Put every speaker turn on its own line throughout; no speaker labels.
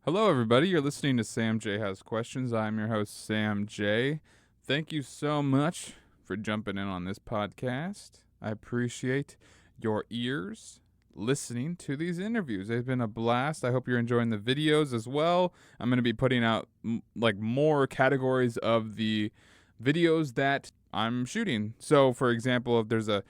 Hello, everybody. You're listening to Sam J Has Questions. I'm your host, Sam J. Thank you so much for jumping in on this podcast. I appreciate your ears listening to these interviews. They've been a blast. I hope you're enjoying the videos as well. I'm going to be putting out more categories of the videos that I'm shooting. So, for example, if there's a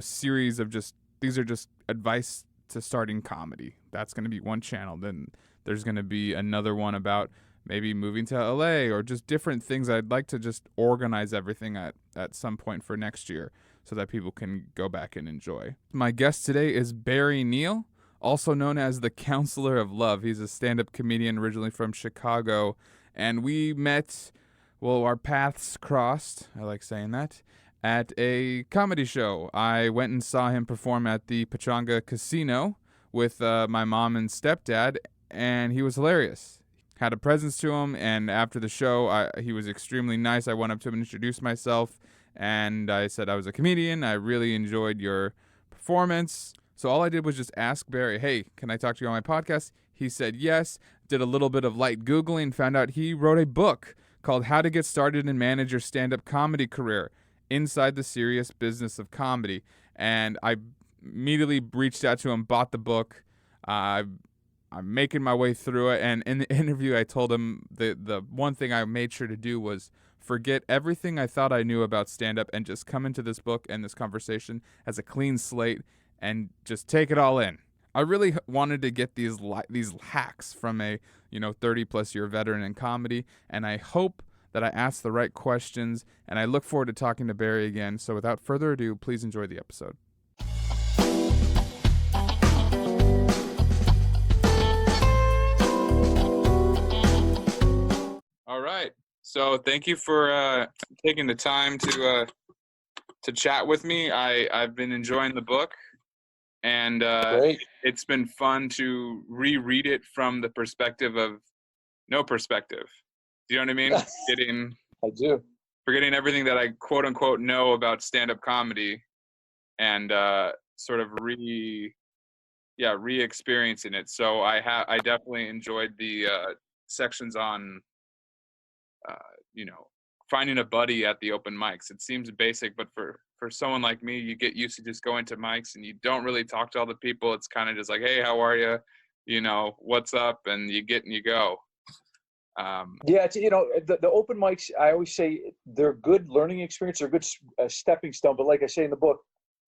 series of just these are just advice to starting comedy. That's going to be one channel. Then there's going to be another one about maybe moving to LA or just different things. I'd like to just organize everything at some point for next year so that people can go back and enjoy. My guest today is Barry Neal, also known as the Counselor of Love. He's a stand-up comedian originally from Chicago, and we met, well, our paths crossed, I like saying that, at a comedy show. I went and saw him perform at the Pachanga Casino with my mom and stepdad, and he was hilarious. Had a presence to him, and after the show, he was extremely nice. I went up to him and introduced myself, and I said I was a comedian. I really enjoyed your performance. So all I did was just ask Barry, hey, can I talk to you on my podcast? He said yes, did a little bit of light Googling, found out he wrote a book called How to Get Started and Manage Your Stand-Up Comedy Career, Inside the Serious Business of Comedy. And I immediately reached out to him, bought the book. I'm making my way through it, and in the interview I told him the one thing I made sure to do was forget everything I thought I knew about stand-up and just come into this book and this conversation as a clean slate and just take it all in. I really wanted to get these hacks from a 30-plus year veteran in comedy, and I hope that I asked the right questions, and I look forward to talking to Barry again. So without further ado, please enjoy the episode. All right. So thank you for taking the time to chat with me. I've been enjoying the book, and
Great.
it's been fun to reread it from the perspective of no perspective. Do you know what I mean?
I do.
Forgetting everything that I quote unquote know about stand-up comedy, and sort of re-experiencing it. So I definitely enjoyed the sections on uh, finding a buddy at the open mics. It seems basic, but for someone like me, you get used to just going to mics and you don't really talk to all the people. It's kind of just like, hey, how are you? What's up? And you get and you go.
Yeah, the open mics, I always say they're good learning experience. They're a good stepping stone. But like I say in the book,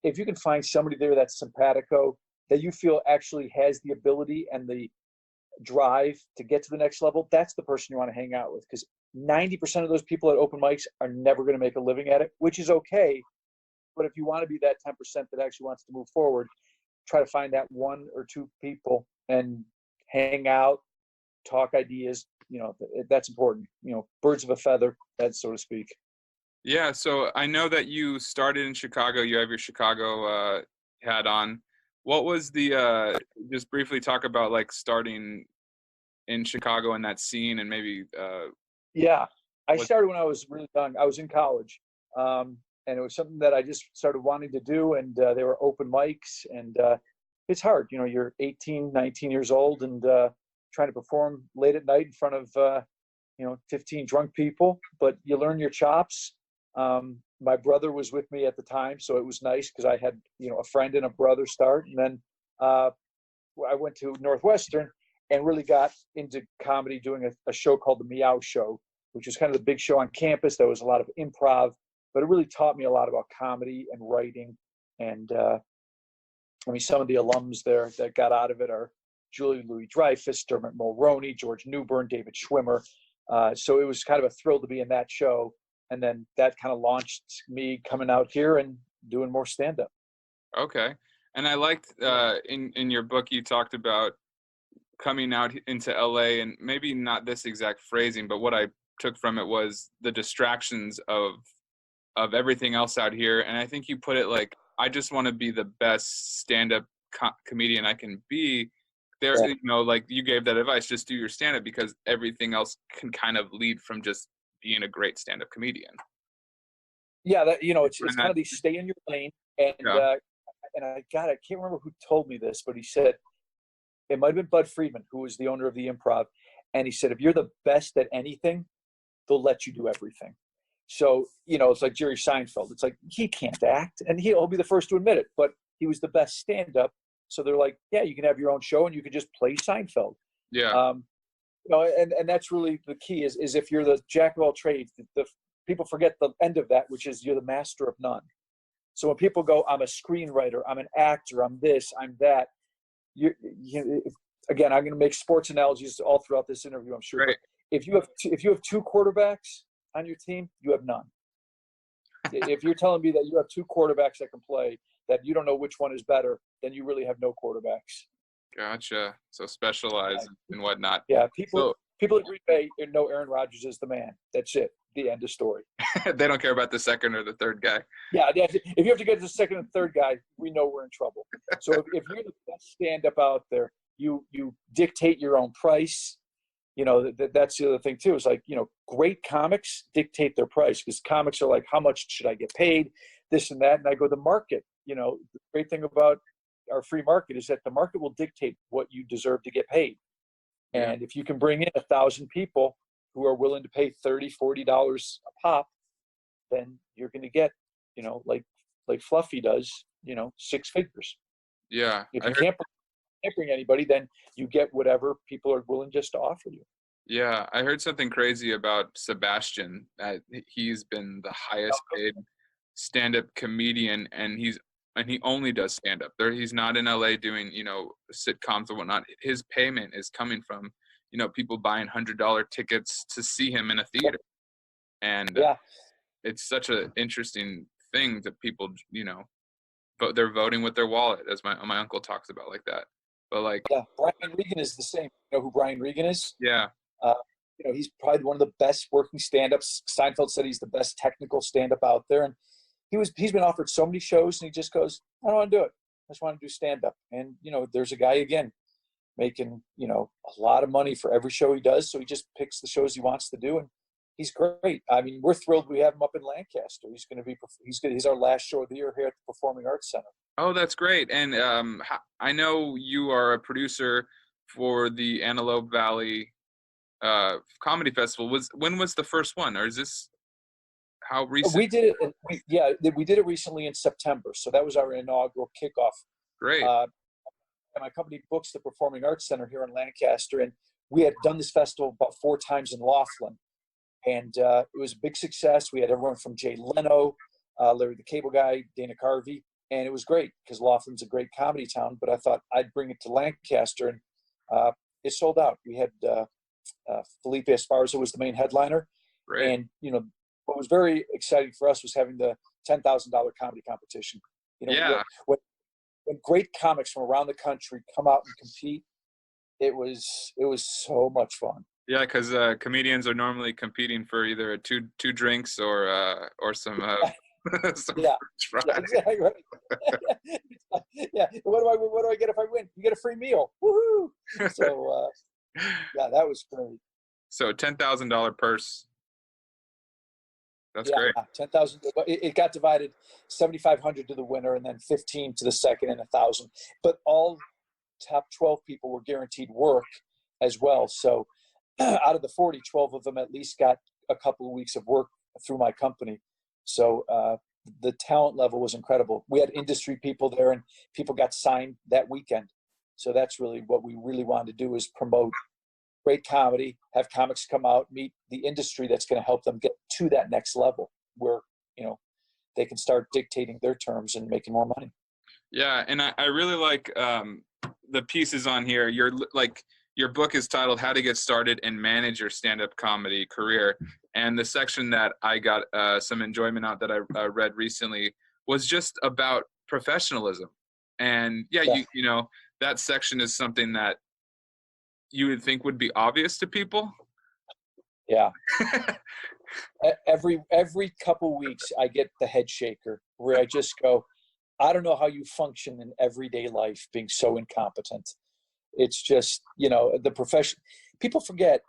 if you can find somebody there that's simpatico, that you feel actually has the ability and the drive to get to the next level, that's the person you want to hang out with. Because 90% of those people at open mics are never going to make a living at it, which is okay. But if you want to be that 10% that actually wants to move forward, try to find that one or two people and hang out, talk ideas. That's important. Birds of a feather, that so to speak.
Yeah, so I know that you started in Chicago. You have your Chicago hat on. What was the just briefly talk about like starting in Chicago in that scene, and maybe
Yeah, I started when I was really young. I was in college, and it was something that I just started wanting to do. And they were open mics, and it's hard. You're 18, 19 years old, and trying to perform late at night in front of 15 drunk people. But you learn your chops. My brother was with me at the time, so it was nice because I had a friend and a brother start. And then I went to Northwestern and really got into comedy doing a show called the Meow Show, which was kind of the big show on campus. There was a lot of improv, but it really taught me a lot about comedy and writing. And some of the alums there that got out of it are Julie Louis-Dreyfus, Dermot Mulroney, George Newbern, David Schwimmer. So it was kind of a thrill to be in that show. And then that kind of launched me coming out here and doing more stand-up.
Okay. And I liked in your book you talked about coming out into LA, and maybe not this exact phrasing, but what I took from it was the distractions of everything else out here. And I think you put it like, I just want to be the best stand-up comedian I can be. There, like you gave that advice, just do your stand-up, because everything else can kind of lead from just being a great stand-up comedian.
Yeah, that it's kind of the stay in your lane. And and I can't remember who told me this, but he said it might have been Bud Friedman, who was the owner of the Improv. And he said, if you're the best at anything, they'll let you do everything. So, it's like Jerry Seinfeld. It's like, he can't act, and he'll be the first to admit it, but he was the best stand-up. So they're like, yeah, you can have your own show and you can just play Seinfeld.
Yeah.
And that's really the key is if you're the jack of all trades, the people forget the end of that, which is you're the master of none. So when people go, I'm a screenwriter, I'm an actor, I'm this, I'm that, again, I'm going to make sports analogies all throughout this interview, I'm sure.
Right.
But if you have two quarterbacks on your team, you have none. If you're telling me that you have two quarterbacks that can play, that you don't know which one is better, then you really have no quarterbacks.
Gotcha. So specialized and whatnot.
Yeah, people at Green Bay know Aaron Rodgers is the man. That's it. The end of story.
They don't care about the second or the third guy.
Yeah, if you have to get to the second and third guy, we know we're in trouble. So if you're the best stand-up out there, you dictate your own price. That's the other thing too. Is like, great comics dictate their price, because comics are like, how much should I get paid? This and that. And I go, the market. The great thing about our free market is that the market will dictate what you deserve to get paid.
Yeah.
And if you can bring in 1,000 people who are willing to pay $30, $40 a pop, then you're going to get, like Fluffy does, 6 figures.
Yeah.
If you can't bring anybody, then you get whatever people are willing just to offer you.
Yeah. I heard something crazy about Sebastian. He's been the highest paid stand-up comedian, and he only does stand-up. He's not in LA doing, sitcoms or whatnot. His payment is coming from, people buying $100 tickets to see him in a theater. And it's such an interesting thing that people, but they're voting with their wallet, as my uncle talks about like that. But like,
yeah, Brian Regan is the same. You know who Brian Regan is?
Yeah.
He's probably one of the best working stand-ups. Seinfeld said he's the best technical stand-up out there. And he's been offered so many shows, and he just goes, I don't want to do it. I just want to do stand-up. And, there's a guy, again, making, a lot of money for every show he does. So he just picks the shows he wants to do. And he's great. I mean, we're thrilled we have him up in Lancaster. He's our last show of the year here at the Performing Arts Center.
Oh, that's great. And I know you are a producer for the Antelope Vallet Comedy Festival. When was the first one, or is this how recent?
We did it. We did it recently in September. So that was our inaugural kickoff.
Great.
And my company books the Performing Arts Center here in Lancaster, and we had done this festival about 4 times in Laughlin, and it was a big success. We had everyone from Jay Leno, Larry the Cable Guy, Dana Carvey, and it was great because Laughlin's a great comedy town. But I thought I'd bring it to Lancaster, and it sold out. We had Felipe Esparza was the main headliner.
Great.
And what was very exciting for us was having the $10,000 comedy competition. When great comics from around the country come out and compete, it was so much fun.
Yeah, because comedians are normally competing for either two drinks or some some fries.
Yeah, exactly right. Yeah. What do I get if I win? You get a free meal. Woohoo! So that was great.
So $10,000 purse. That's great.
10,000. It got divided, 7,500 to the winner, and then 15 to the second, and 1,000. But all top 12 people were guaranteed work as well. So out of the 40, 12 of them at least got a couple of weeks of work through my company. So the talent level was incredible. We had industry people there, and people got signed that weekend. So that's really what we really wanted to do, is promote great comedy, have comics come out, meet the industry that's going to help them get to that next level where, they can start dictating their terms and making more money.
Yeah. And I really like the pieces on here. Your book is titled How to Get Started and Manage Your Stand-Up Comedy Career. And the section that I got some enjoyment out that I read recently was just about professionalism. And that section is something that you would think would be obvious to people.
Yeah. Every couple weeks I get the head shaker where I just go, I don't know how you function in everyday life being so incompetent. It's just, the profession. People forget,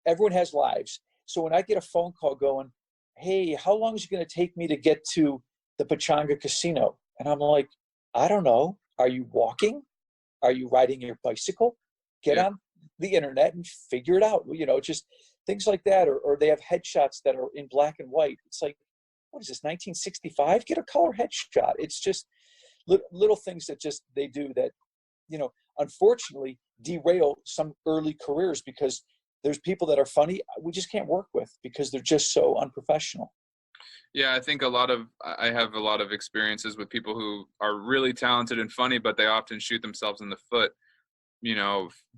everyone has lives. So when I get a phone call going, hey, how long is it going to take me to get to the Pechanga Casino? And I'm like, I don't know. Are you walking? Are you riding your bicycle? Get
Yeah.
on the internet and figure it out. Just things like that. Or they have headshots that are in black and white. It's like, what is this, 1965? Get a color headshot. It's just little things that just they do that, unfortunately derail some early careers, because there's people that are funny we just can't work with because they're just so unprofessional.
Yeah, I think I have a lot of experiences with people who are really talented and funny, but they often shoot themselves in the foot,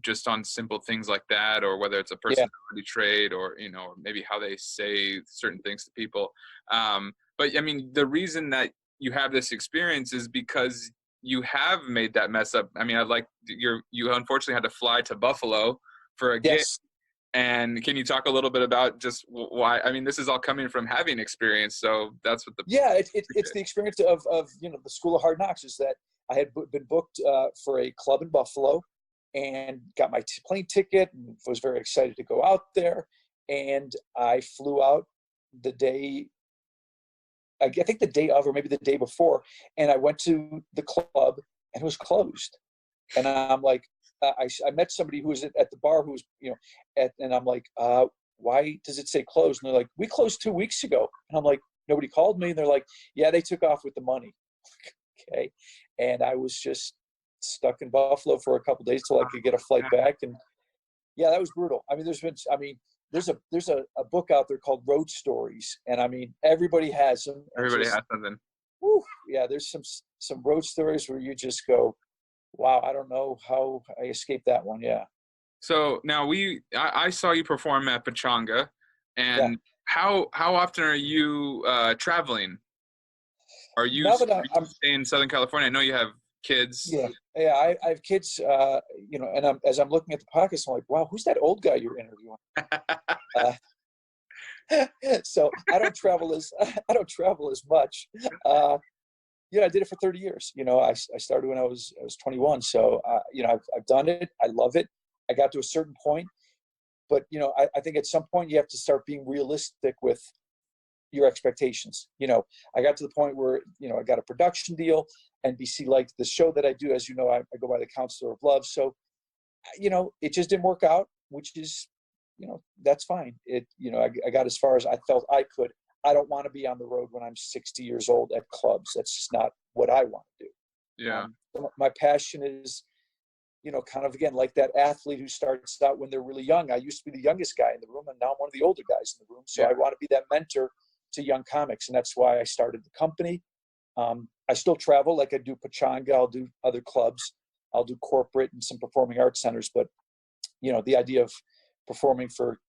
just on simple things like that, or whether it's a
Yeah.
personality trait, or, maybe how they say certain things to people. But I mean, the reason that you have this experience is because you have made that mess up. I mean, you unfortunately had to fly to Buffalo for a gig.
Yes.
And can you talk a little bit about just why? I mean, this is all coming from having experience, so that's what
it's the experience of the School of Hard Knocks, is that I had been booked for a club in Buffalo and got my plane ticket and was very excited to go out there. And I flew out the day, I think the day of, or maybe the day before, and I went to the club and it was closed. And I'm like, I met somebody who was at the bar who was, and I'm like, why does it say closed? And they're like, we closed 2 weeks ago. And I'm like, nobody called me. And they're like, yeah, they took off with the money. Okay. And I was just stuck in Buffalo for a couple of days till I could get a flight back. And yeah, that was brutal. I mean, there's a book out there called Road Stories. And I mean, everybody has them.
everybody has something.
Whew, yeah, there's some road stories where you just go, wow, I don't know how I escaped that one. Yeah.
So now I saw you perform at Pachanga, and
Yeah.
how often are you traveling? Are you
Now that I'm
in Southern California? I know you have kids.
yeah, I have kids, and as I'm looking at the podcast, I'm like, wow, who's that old guy you're interviewing? So I don't travel as much. I did it for 30 years. I started when I was 21. So, I've done it. I love it. I got to a certain point, but, I think at some point you have to start being realistic with your expectations. I got to the point where, I got a production deal. NBC liked the show that I do. As you know, I go by the Counselor of Love. So, it just didn't work out, which is, that's fine. I got as far as I felt I could. I don't want to be on the road when I'm 60 years old at clubs. That's just not what I want to do.
Yeah.
My passion is, kind of, again, like that athlete who starts out when they're really young. I used to be the youngest guy in the room, and now I'm one of the older guys in the room. So I want to be that mentor to young comics. And that's why I started the company. I still travel, like I do Pachanga. I'll do other clubs. I'll do corporate and some performing arts centers. But, the idea of performing for,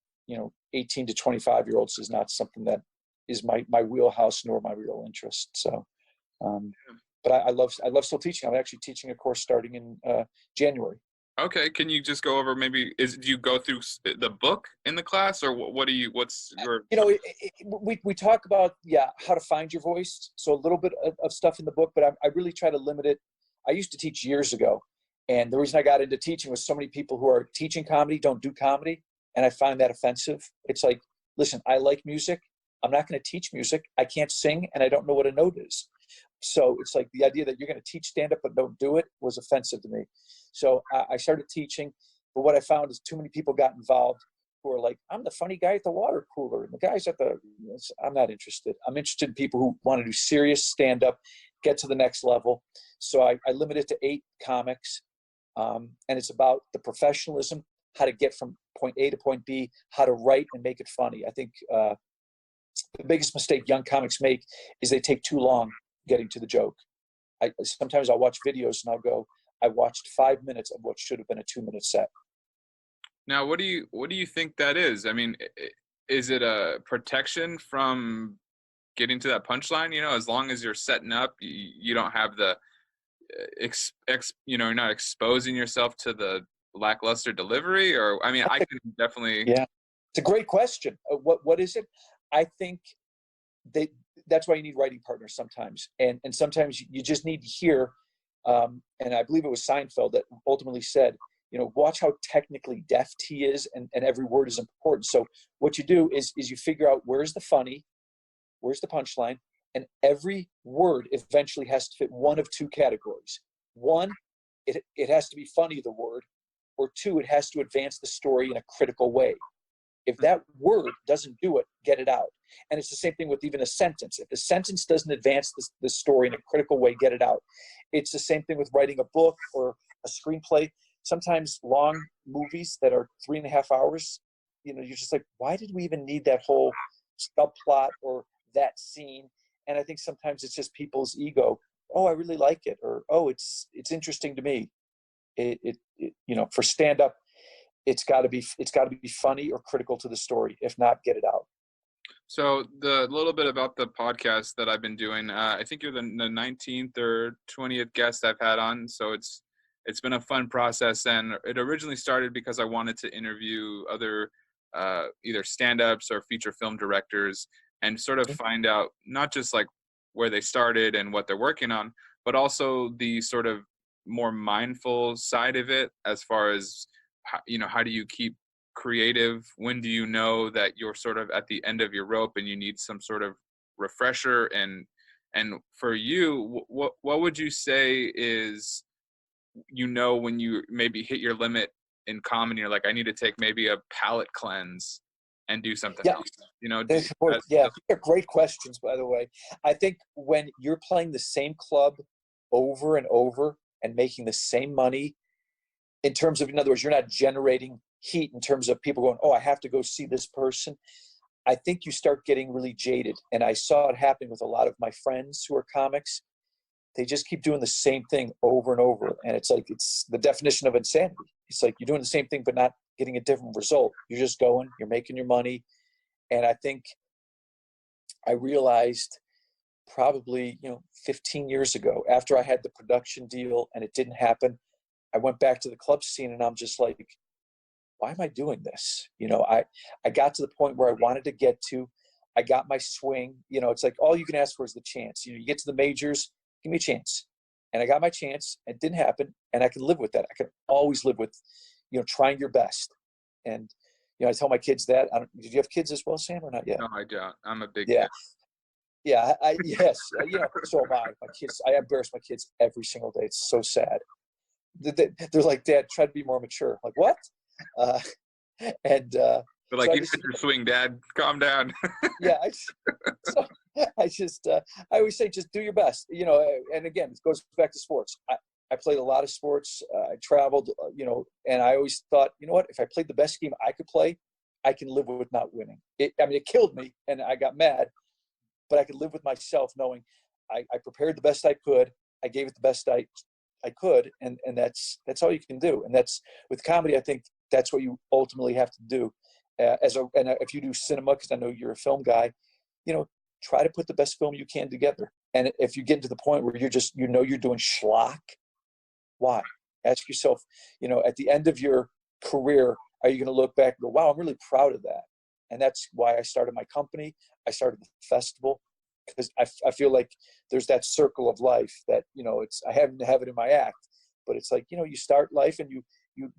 18 to 25-year-olds is not something that is my wheelhouse nor my real interest. So, but I love still teaching. I'm actually teaching a course starting in January.
Okay. Can you just go over do you go through the book in the class, or what's your?
We talk about, how to find your voice. So a little bit of stuff in the book, but I really try to limit it. I used to teach years ago. And the reason I got into teaching was so many people who are teaching comedy don't do comedy. And I find that offensive. It's like, listen, I like music. I'm not going to teach music. I can't sing, and I don't know what a note is. So it's like the idea that you're going to teach stand-up but don't do it was offensive to me. So I started teaching. But what I found is too many people got involved who are like, I'm the funny guy at the water cooler. And the guys I'm not interested. I'm interested in people who want to do serious stand-up, get to the next level. So I limit it to 8 comics. And it's about the professionalism, how to get from point A to point B, how to write and make it funny. I think the biggest mistake young comics make is they take too long getting to the joke. Sometimes I'll watch videos and I'll go, I watched 5 minutes of what should have been a 2-minute set.
Now, what do you think that is? I mean, is it a protection from getting to that punchline? As long as you're setting up, you don't have the you're not exposing yourself to the lackluster delivery. Or, I mean, I can definitely.
Yeah, it's a great question. What is it? I think that's why you need writing partners sometimes, and sometimes you just need to hear. And I believe it was Seinfeld that ultimately said, watch how technically deft he is, and every word is important. So what you do is you figure out where's the funny, where's the punchline, and every word eventually has to fit one of 2 categories. One, it has to be funny, the word, or two, it has to advance the story in a critical way. If that word doesn't do it, get it out. And it's the same thing with even a sentence. If the sentence doesn't advance the story in a critical way, get it out. It's the same thing with writing a book or a screenplay. Sometimes long movies that are 3.5 hours, you're just like, why did we even need that whole subplot or that scene? And I think sometimes it's just people's ego. Oh, I really like it, or oh, it's interesting to me. For stand up, it's got to be funny or critical to the story. If not, get it out.
So the little bit about the podcast that I've been doing, I think you're the 19th or 20th guest I've had on. So it's been a fun process, and it originally started because I wanted to interview other either stand-ups or feature film directors and sort of find out not just like where they started and what they're working on, but also the sort of more mindful side of it, as far as how do you keep creative? When do you know that you're sort of at the end of your rope and you need some sort of refresher? And for you, what would you say is, when you maybe hit your limit in comedy, you're like, I need to take maybe a palate cleanse and do something else?
They're great questions, by the way. I think when you're playing the same club over and over and making the same money, in terms of, in other words, you're not generating heat in terms of people going, oh, I have to go see this person. I think you start getting really jaded. And I saw it happen with a lot of my friends who are comics. They just keep doing the same thing over and over. And it's like, it's the definition of insanity. It's like you're doing the same thing, but not getting a different result. You're just going, you're making your money. And I think I realized probably, 15 years ago, after I had the production deal and it didn't happen, I went back to the club scene and I'm just like, why am I doing this? I got to the point where I wanted to get to. I got my swing. It's like all you can ask for is the chance. You get to the majors, give me a chance. And I got my chance. It didn't happen. And I can live with that. I can always live with, trying your best. And, I tell my kids that. Did you have kids as well, Sam, or not yet?
No, I don't. I'm a big
kid. Yeah, yes. So am I. My kids, I embarrass my kids every single day. It's so sad. They're like, Dad, try to be more mature. I'm like, what?
They're like, so you hit your swing, Dad. Calm down.
Yeah, I always say, just do your best. And again, it goes back to sports. I played a lot of sports. I traveled, and I always thought, what? If I played the best game I could play, I can live with not winning. It killed me, and I got mad, but I could live with myself knowing I prepared the best I could. I gave it the best I could, and that's all you can do. And that's with comedy. I think that's what you ultimately have to do. If you do cinema, because I know you're a film guy, try to put the best film you can together. And if you get to the point where you're just, you're doing schlock, why? Ask yourself, at the end of your career, are you going to look back and go, wow, I'm really proud of that? And that's why I started my company. I started the festival, because I feel like there's that circle of life that, I haven't have it in my act, but it's like, you start life and you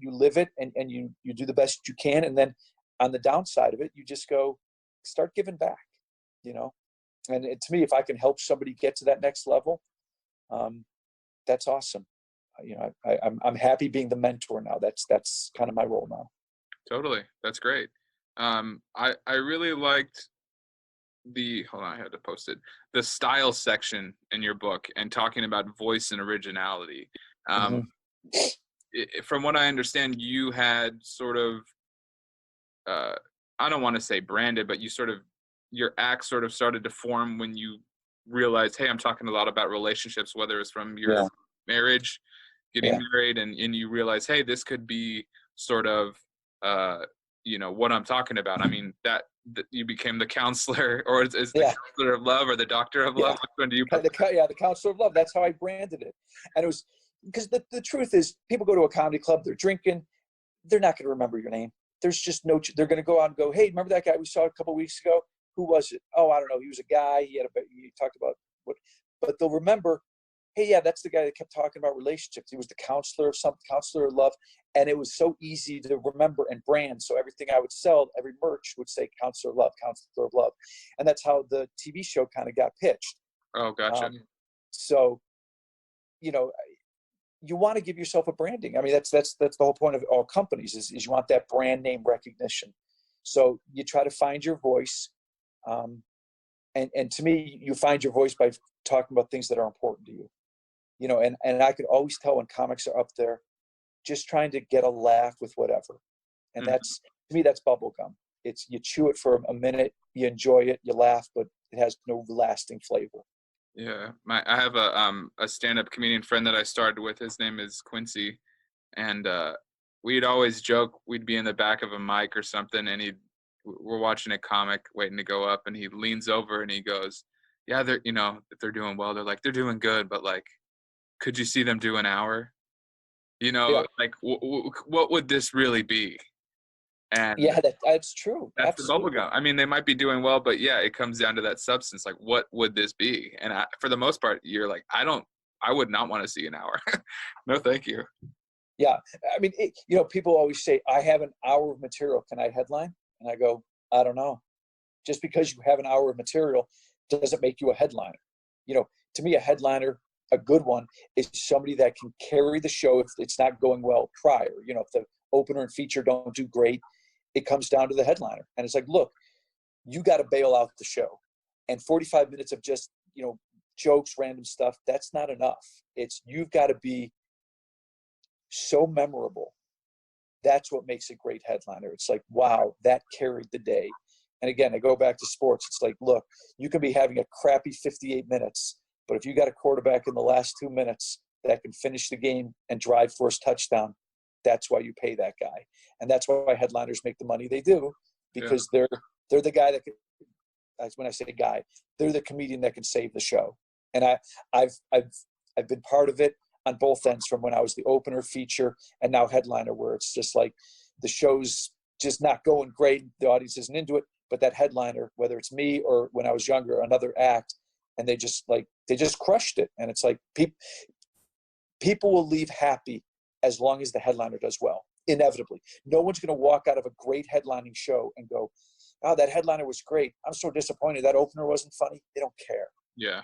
live it and you do the best you can. And then on the downside of it, you just go start giving back, and to me, if I can help somebody get to that next level, that's awesome. I'm happy being the mentor now. That's kind of my role now.
Totally. That's great. I really liked I had to post it, the style section in your book and talking about voice and originality. From what I understand, you had sort of, I don't want to say branded, but your act sort of started to form when you realized, hey, I'm talking a lot about relationships, whether it's from your marriage, getting married, and you realize, hey, this could be sort of, what I'm talking about. I mean, that you became the counselor, or is the counselor of love or the doctor of love? Which one do you prefer?
The counselor of love. That's how I branded it. And it was because the truth is, people go to a comedy club, they're drinking, they're not going to remember your name. There's just they're going to go out and go, hey, remember that guy we saw a couple of weeks ago? Who was it? Oh, I don't know. He was a guy. He talked about what, but they'll remember, hey, yeah, that's the guy that kept talking about relationships. He was the counselor of love. And it was so easy to remember and brand. So everything I would sell, every merch would say counselor of love. And that's how the TV show kind of got pitched.
Oh, gotcha.
So, you want to give yourself a branding. I mean, that's the whole point of all companies is you want that brand name recognition. So you try to find your voice. And to me, you find your voice by talking about things that are important to you, and I could always tell when comics are up there, just trying to get a laugh with whatever. And that's, to me, that's bubble gum. It's, you chew it for a minute, you enjoy it, you laugh, but it has no lasting flavor.
Yeah. I have a stand-up comedian friend that I started with. His name is Quincy. And we'd always joke, we'd be in the back of a mic or something, and we're watching a comic waiting to go up, and he leans over and he goes, yeah, they're, if they're doing well, they're like, they're doing good, but like, could you see them do an hour?
Yeah.
Like what would this really be? And
Yeah, that's true.
that's
Absolutely.
the bubblegum. I mean, they might be doing well, but yeah, it comes down to that substance. Like, what would this be? And for the most part, you're like, I would not want to see an hour. No, thank you.
Yeah. I mean, people always say, I have an hour of material. Can I headline? And I go, I don't know. Just because you have an hour of material doesn't make you a headliner. To me, a headliner, a good one, is somebody that can carry the show if it's not going well prior. If the opener and feature don't do great, it comes down to the headliner. And it's like, look, you got to bail out the show. And 45 minutes of just, jokes, random stuff, that's not enough. You've got to be so memorable. That's what makes a great headliner. It's like, wow, that carried the day. And again, I go back to sports. It's like, look, you can be having a crappy 58 minutes, but if you got a quarterback in the last 2 minutes that can finish the game and drive for his touchdown, that's why you pay that guy. And that's why headliners make the money they do, because they're the guy that can, when I say guy, they're the comedian that can save the show. And I've been part of it on both ends, from when I was the opener, feature, and now headliner, where it's just like the show's just not going great, the audience isn't into it, but that headliner, whether it's me or when I was younger, another act, and they just crushed it. And it's like people will leave happy as long as the headliner does well, inevitably. No one's going to walk out of a great headlining show and go, oh, that headliner was great, I'm so disappointed that opener wasn't funny. They don't care.
Yeah,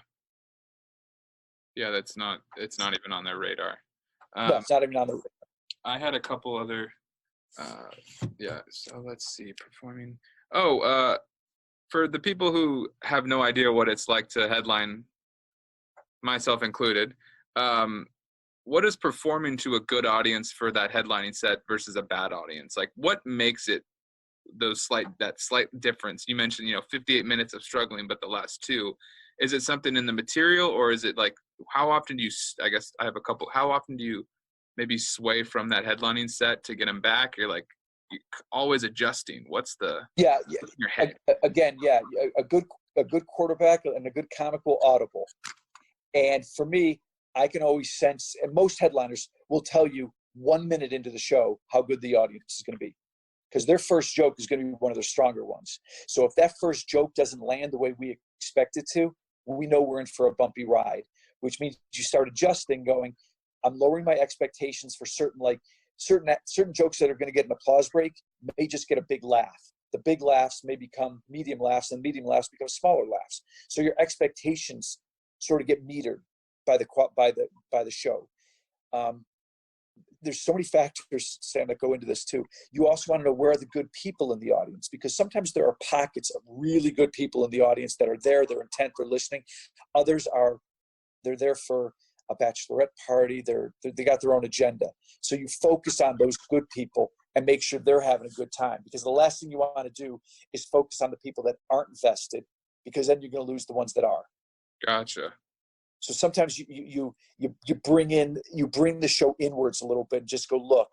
it's not even on their radar.
No, it's not even on the radar.
I had a couple other so let's see, performing. For the people who have no idea what it's like to headline, myself included, what is performing to a good audience for that headlining set versus a bad audience? Like, what makes it that slight difference? You mentioned, 58 minutes of struggling, but the last two, is it something in the material, or is it like, how often do you, I guess I have a couple, how often do you maybe sway from that headlining set to get them back? You're like, you're always adjusting. What's the,
in
your head?
Again, a good quarterback and a good comic will audible. And for me, I can always sense, and most headliners will tell you 1 minute into the show how good the audience is going to be, because their first joke is going to be one of their stronger ones. So if that first joke doesn't land the way we expect it to, we know we're in for a bumpy ride, which means you start adjusting, going, I'm lowering my expectations for certain jokes that are going to get an applause break may just get a big laugh. The big laughs may become medium laughs, and medium laughs become smaller laughs. So your expectations sort of get metered by the show. There's so many factors, Sam, that go into this too. You also want to know, where are the good people in the audience? Because sometimes there are pockets of really good people in the audience that are there, they're intent, they're listening. Others they're there for a bachelorette party, they got their own agenda. So you focus on those good people and make sure they're having a good time, because the last thing you want to do is focus on the people that aren't invested, because then you're going to lose the ones that are.
Gotcha.
So sometimes you bring the show inwards a little bit and just go, look,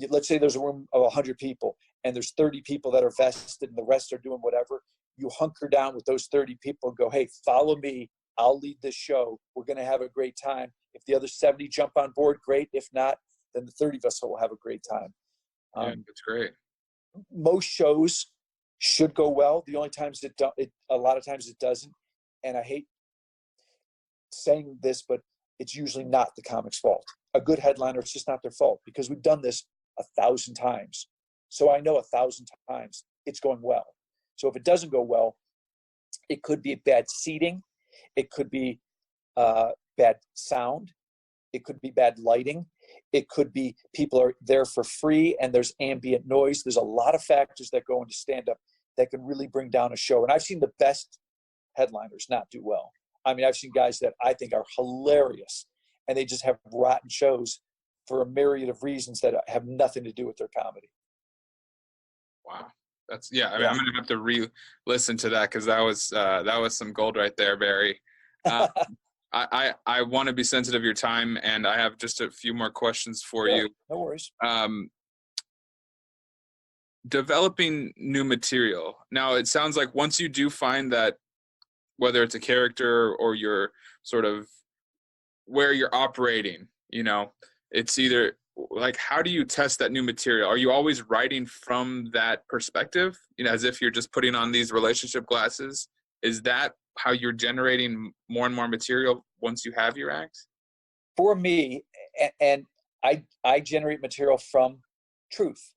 let's say there's a room of 100 people and there's 30 people that are vested and the rest are doing whatever. You hunker down with those 30 people and go, hey, follow me. I'll lead this show. We're going to have a great time. If the other 70 jump on board, great. If not, then the 30 of us will have a great time.
Yeah, that's great.
Most shows should go well. The only times a lot of times it doesn't. And I hate saying this, but it's usually not the comic's fault. A good headliner, it's just not their fault, because we've done this 1,000 times. So I know 1,000 times it's going well. So if it doesn't go well, it could be bad seating. It could be bad sound. It could be bad lighting. It could be people are there for free and there's ambient noise. There's a lot of factors that go into stand-up that can really bring down a show. And I've seen the best headliners not do well. I mean, I've seen guys that I think are hilarious and they just have rotten shows for a myriad of reasons that have nothing to do with their comedy.
Wow. That's, yeah, I mean, I'm going to have to re-listen to that because that was some gold right there, Barry. I want to be sensitive of your time, and I have just a few more questions for you.
No worries.
Developing new material. Now, it sounds like once you do find that, whether it's a character or you're sort of where you're operating, you know, it's either like, how do you test that new material? Are you always writing from that perspective, you know, as if you're just putting on these relationship glasses? Is that how you're generating more and more material once you have your act?
For me, and I generate material from truth.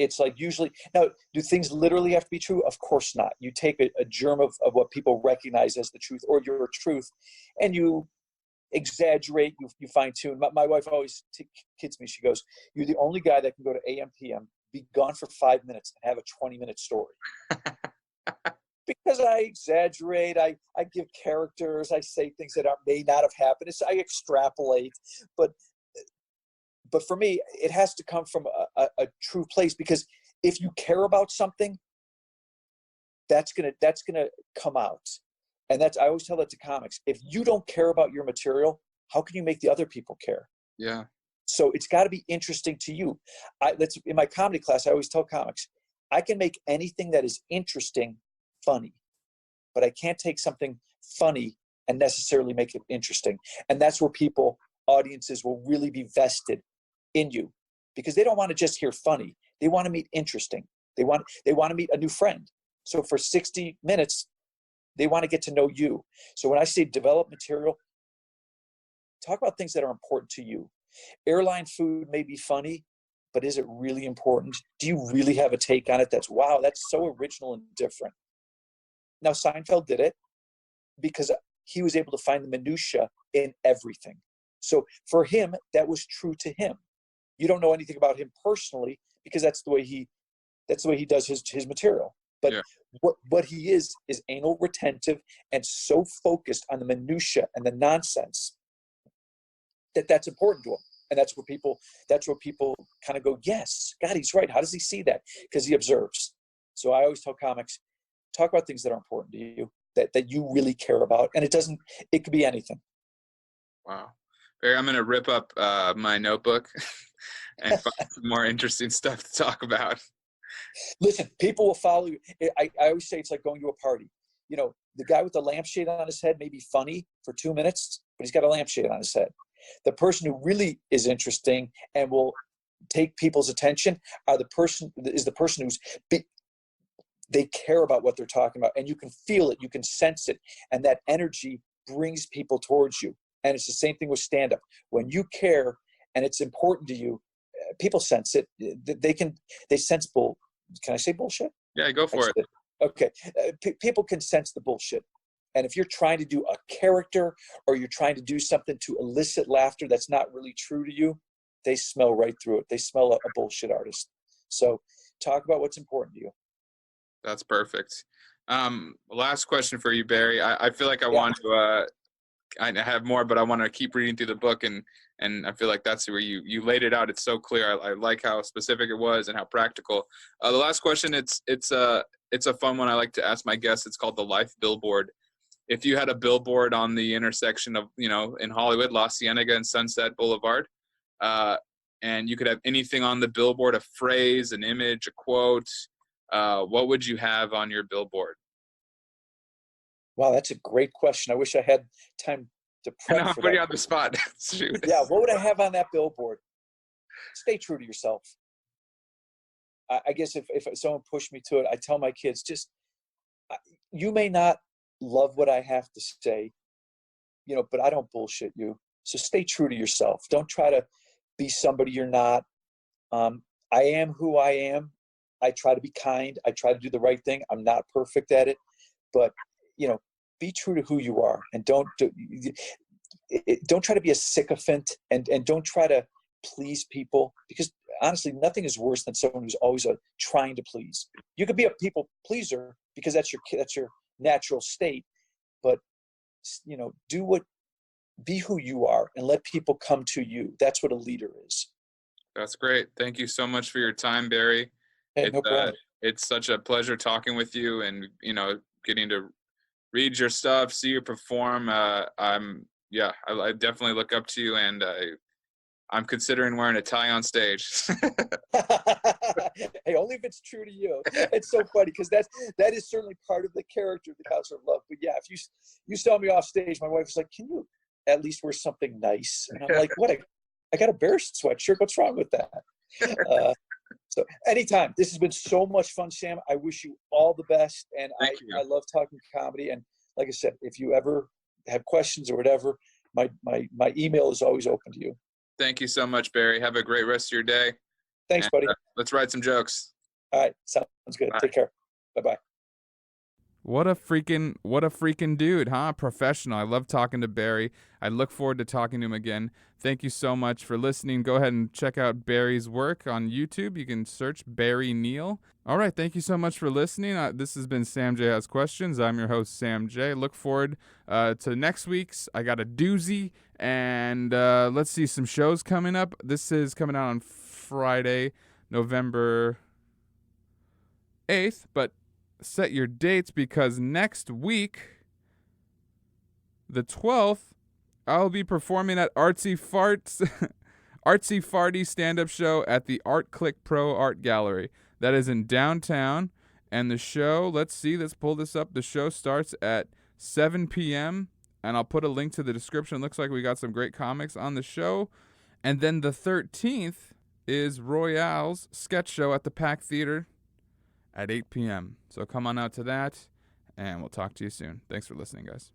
It's like usually, now, do things literally have to be true? Of course not. You take a germ of what people recognize as the truth or your truth, and you exaggerate, you fine tune. My wife always kids me. She goes, "You're the only guy that can go to AM, PM, be gone for 5 minutes and have a 20-minute story." Because I exaggerate, I give characters, I say things that may not have happened. I extrapolate, but for me, it has to come from a true place, because if you care about something, that's gonna come out. And I always tell that to comics. If you don't care about your material, how can you make the other people care?
Yeah.
So it's got to be interesting to you. In my comedy class, I always tell comics, I can make anything that is interesting funny, but I can't take something funny and necessarily make it interesting. And that's where audiences will really be vested in you, because they don't want to just hear funny. They want to meet interesting. They want to meet a new friend. So for 60 minutes, they want to get to know you. So when I say develop material, talk about things that are important to you. Airline food may be funny, but is it really important? Do you really have a take on it? That's so original and different. Now, Seinfeld did it because he was able to find the minutia in everything. So for him, that was true to him. You don't know anything about him personally because that's the way he does his material. But yeah, what he is anal retentive and so focused on the minutia and the nonsense that's important to him. And that's where people kind of go, yes, God, he's right. How does he see that? Because he observes. So I always tell comics, talk about things that are important to you, that you really care about. And it could be anything.
Wow. Barry, I'm going to rip up my notebook and find some more interesting stuff to talk about.
Listen, people will follow you. I always say it's like going to a party. You know, the guy with the lampshade on his head may be funny for 2 minutes, but he's got a lampshade on his head. The person who really is interesting and will take people's attention is the person who's they care about what they're talking about, and you can feel it, you can sense it, and that energy brings people towards you. And it's the same thing with stand-up. When you care and it's important to you, people sense it. They sense bull. Can I say bullshit?
Yeah, go for it.
Okay. People can sense the bullshit. And if you're trying to do a character or you're trying to do something to elicit laughter that's not really true to you, they smell right through it. They smell a bullshit artist. So talk about what's important to you.
That's perfect. Last question for you, Barry. I feel like I want to I have more, but I want to keep reading through the book, and I feel like that's where you laid it out. It's so clear. I like how specific it was and how practical. The last question, it's a fun one I like to ask my guests. It's called the life billboard. If you had a billboard on the intersection of, in Hollywood, La Cienega and Sunset Boulevard, and you could have anything on the billboard, a phrase, an image, a quote, what would you have on your billboard?
Wow, that's a great question. I wish I had time to prep for that.
Put you on the spot. Shoot.
Yeah, what would I have on that billboard? Stay true to yourself. I guess if someone pushed me to it, I tell my kids, you may not love what I have to say, but I don't bullshit you. So stay true to yourself. Don't try to be somebody you're not. I am who I am. I try to be kind. I try to do the right thing. I'm not perfect at it, but be true to who you are, and don't do. don't try to be a sycophant, and don't try to please people, because honestly, nothing is worse than someone who's always trying to please. You could be a people pleaser because that's your natural state, but be who you are and let people come to you. That's what a leader is.
That's great. Thank you so much for your time, Barry.
Hey, no problem.
It's such a pleasure talking with you, and getting to read your stuff, see you perform. I definitely look up to you, and I'm considering wearing a tie on stage.
Hey, only if it's true to you. It's so funny because that is certainly part of the character of the Counselor of Love. But yeah, if you saw me off stage, my wife was like, "Can you at least wear something nice?" And I'm like, "What? I got a Bears sweatshirt. What's wrong with that?" So anytime. This has been so much fun, Sam. I wish you all the best, and I love talking comedy. And like I said, if you ever have questions or whatever, my email is always open to you.
Thank you so much, Barry. Have a great rest of your day.
Thanks, buddy.
Let's write some jokes.
All right, sounds good. Bye. Take care. Bye-bye.
What a freaking dude, huh? Professional. I love talking to Barry. I look forward to talking to him again. Thank you so much for listening. Go ahead and check out Barry's work on YouTube. You can search Barry Neal. All right, thank you so much for listening. This has been Sam J Has Questions. I'm your host, Sam J. Look forward to next week's. I got a doozy, and let's see, some shows coming up. This is coming out on Friday, November 8th, but set your dates, because next week, the 12th, I'll be performing at Artsy Farty stand-up show at the Art Click Pro Art Gallery. That is in downtown. And the show, let's pull this up. The show starts at 7 p.m. and I'll put a link to the description. Looks like we got some great comics on the show. And then the 13th is Royale's sketch show at the Pack Theater at 8 p.m. So come on out to that, and we'll talk to you soon. Thanks for listening, guys.